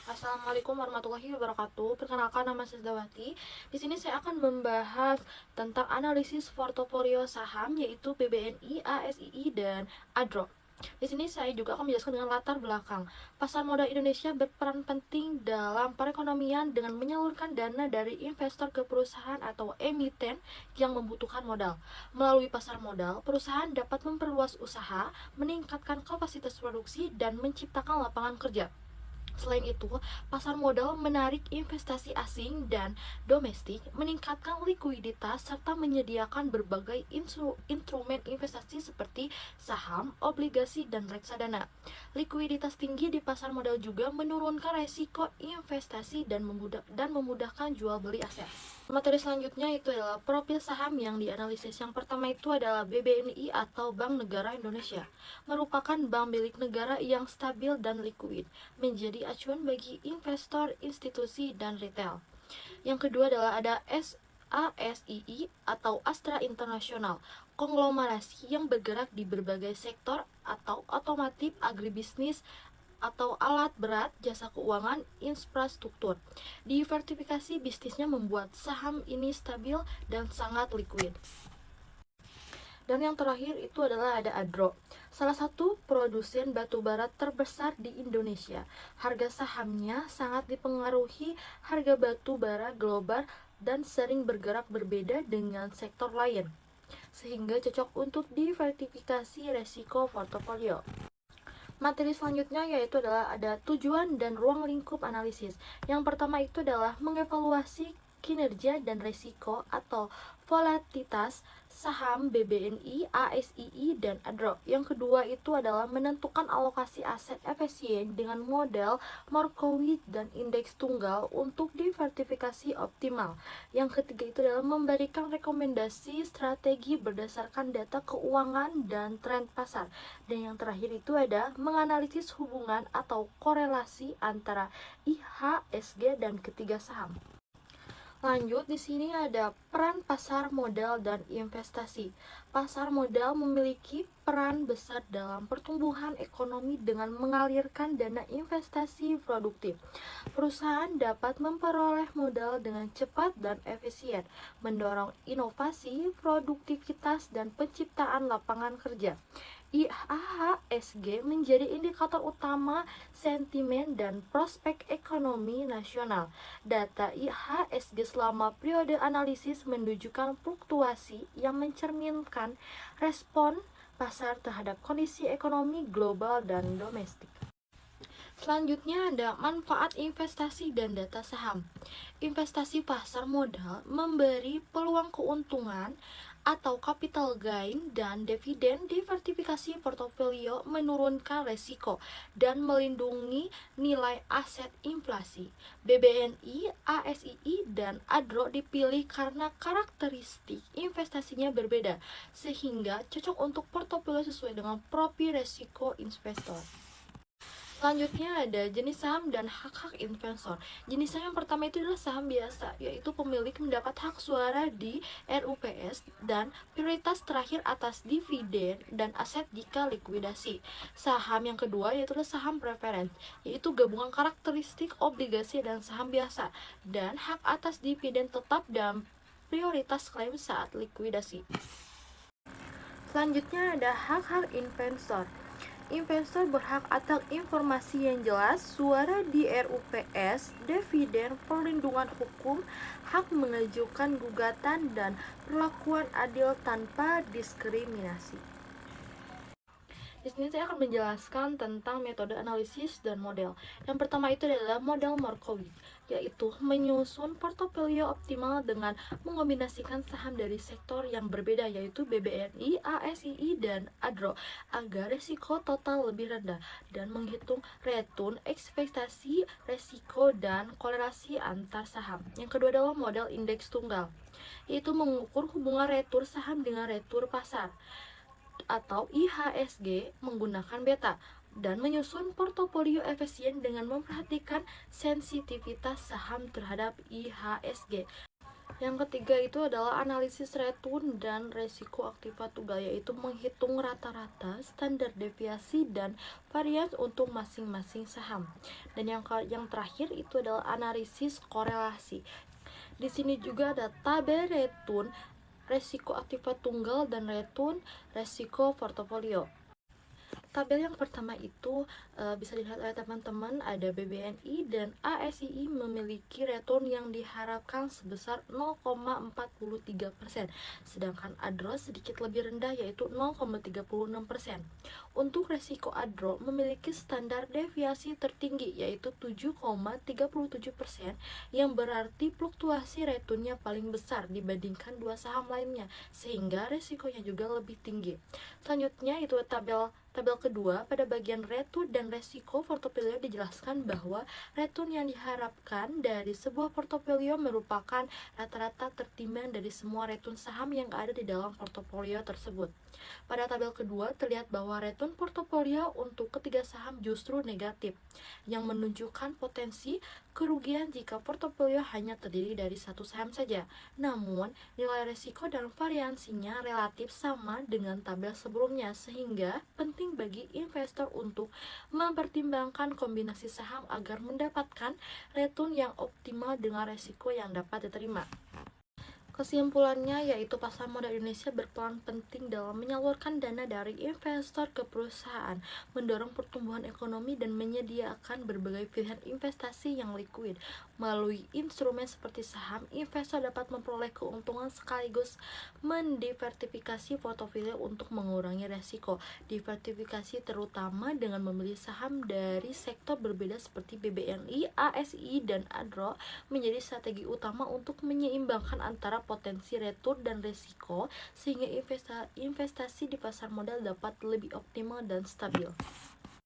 Assalamualaikum warahmatullahi wabarakatuh. Perkenalkan, nama saya Sedawati. Di sini saya akan membahas tentang analisis portofolio saham, yaitu BBNI, ASII, dan ADRO. Di sini saya juga akan menjelaskan dengan latar belakang. Pasar modal Indonesia berperan penting dalam perekonomian dengan menyalurkan dana dari investor ke perusahaan atau emiten yang membutuhkan modal. Melalui pasar modal, perusahaan dapat memperluas usaha, meningkatkan kapasitas produksi, dan menciptakan lapangan kerja. Selain itu, pasar modal menarik investasi asing dan domestik, meningkatkan likuiditas, serta menyediakan berbagai instrumen investasi seperti saham, obligasi, dan reksadana. Likuiditas tinggi di pasar modal juga menurunkan resiko investasi dan memudahkan jual beli aset. Materi selanjutnya itu adalah profil saham yang dianalisis. Yang pertama itu adalah BBNI atau Bank Negara Indonesia, merupakan bank milik negara yang stabil dan likuid, menjadi acuan bagi investor, institusi, dan retail. Yang kedua adalah ada ASII atau Astra International, konglomerasi yang bergerak di berbagai sektor atau otomotif, agribisnis, atau alat berat, jasa keuangan, infrastruktur. Diversifikasi bisnisnya membuat saham ini stabil dan sangat likuid. Dan yang terakhir itu adalah ada ADRO, salah satu produsen batu bara terbesar di Indonesia. Harga sahamnya sangat dipengaruhi harga batu bara global dan sering bergerak berbeda dengan sektor lain, sehingga cocok untuk diversifikasi resiko portofolio. Materi selanjutnya yaitu adalah ada tujuan dan ruang lingkup analisis. Yang pertama itu adalah mengevaluasi kinerja dan risiko atau volatilitas saham BBNI, ASII, dan ADRO. Yang kedua itu adalah menentukan alokasi aset efisien dengan model Markowitz dan indeks tunggal untuk diversifikasi optimal. Yang ketiga itu adalah memberikan rekomendasi strategi berdasarkan data keuangan dan tren pasar. Dan yang terakhir itu ada menganalisis hubungan atau korelasi antara IHSG dan ketiga saham. Lanjut, di sini ada peran pasar modal dan investasi. Pasar modal memiliki peran besar dalam pertumbuhan ekonomi dengan mengalirkan dana investasi produktif. Perusahaan dapat memperoleh modal dengan cepat dan efisien, mendorong inovasi, produktivitas, dan penciptaan lapangan kerja. IHSG menjadi indikator utama sentimen dan prospek ekonomi nasional. Data IHSG selama periode analisis menunjukkan fluktuasi yang mencerminkan respon pasar terhadap kondisi ekonomi global dan domestik. Selanjutnya ada manfaat investasi dan data saham. Investasi pasar modal memberi peluang keuntungan atau capital gain dan dividen. Diversifikasi portofolio menurunkan resiko dan melindungi nilai aset inflasi. BBNI, ASII, dan ADRO dipilih karena karakteristik investasinya berbeda, sehingga cocok untuk portofolio sesuai dengan profil resiko investor. Selanjutnya ada jenis saham dan hak-hak investor. Jenis saham yang pertama itu adalah saham biasa, yaitu pemilik mendapat hak suara di RUPS dan prioritas terakhir atas dividen dan aset jika likuidasi. Saham yang kedua yaitu saham preference, yaitu gabungan karakteristik obligasi dan saham biasa, dan hak atas dividen tetap dan prioritas klaim saat likuidasi. Selanjutnya ada hak-hak investor. Investor berhak atas informasi yang jelas, suara di RUPS, dividen, perlindungan hukum, hak mengajukan gugatan, dan perlakuan adil tanpa diskriminasi. Di sini saya akan menjelaskan tentang metode analisis dan model. Yang pertama itu adalah model Markowitz, yaitu menyusun portofolio optimal dengan mengombinasikan saham dari sektor yang berbeda, yaitu BBNI, ASII, dan ADRO, agar risiko total lebih rendah, dan menghitung return, ekspektasi risiko, dan korelasi antar saham. Yang kedua adalah model indeks tunggal, yaitu mengukur hubungan retur saham dengan retur pasar atau IHSG menggunakan beta, dan menyusun portofolio efisien dengan memperhatikan sensitivitas saham terhadap IHSG. Yang ketiga itu adalah analisis return dan resiko aktiva tunggal, yaitu menghitung rata-rata, standar deviasi, dan varians untuk masing-masing saham. Dan yang terakhir itu adalah analisis korelasi. Di sini juga ada tabel return resiko aktiva tunggal dan return resiko portofolio. Tabel yang pertama itu bisa dilihat oleh teman-teman, ada BBNI dan ASII memiliki return yang diharapkan sebesar 0,43%, sedangkan ADRO sedikit lebih rendah yaitu 0,36%. Untuk resiko ADRO memiliki standar deviasi tertinggi yaitu 7,37%, yang berarti fluktuasi returnnya paling besar dibandingkan dua saham lainnya, sehingga resikonya juga lebih tinggi. Selanjutnya itu tabel kedua, pada bagian return dan resiko portofolio dijelaskan bahwa return yang diharapkan dari sebuah portofolio merupakan rata-rata tertimbang dari semua return saham yang ada di dalam portofolio tersebut. Pada tabel kedua terlihat bahwa return portofolio untuk ketiga saham justru negatif, yang menunjukkan potensi kerugian jika portofolio hanya terdiri dari satu saham saja. Namun, nilai risiko dan variansinya relatif sama dengan tabel sebelumnya, sehingga penting bagi investor untuk mempertimbangkan kombinasi saham agar mendapatkan return yang optimal dengan risiko yang dapat diterima. Kesimpulannya yaitu pasar modal Indonesia berperan penting dalam menyalurkan dana dari investor ke perusahaan, mendorong pertumbuhan ekonomi, dan menyediakan berbagai pilihan investasi yang likuid. Melalui instrumen seperti saham, investor dapat memperoleh keuntungan sekaligus mendiversifikasi portofolio untuk mengurangi resiko. Diversifikasi terutama dengan memilih saham dari sektor berbeda seperti BBNI, ASI, dan ADRO menjadi strategi utama untuk menyeimbangkan antara potensi return dan resiko, sehingga investasi di pasar modal dapat lebih optimal dan stabil.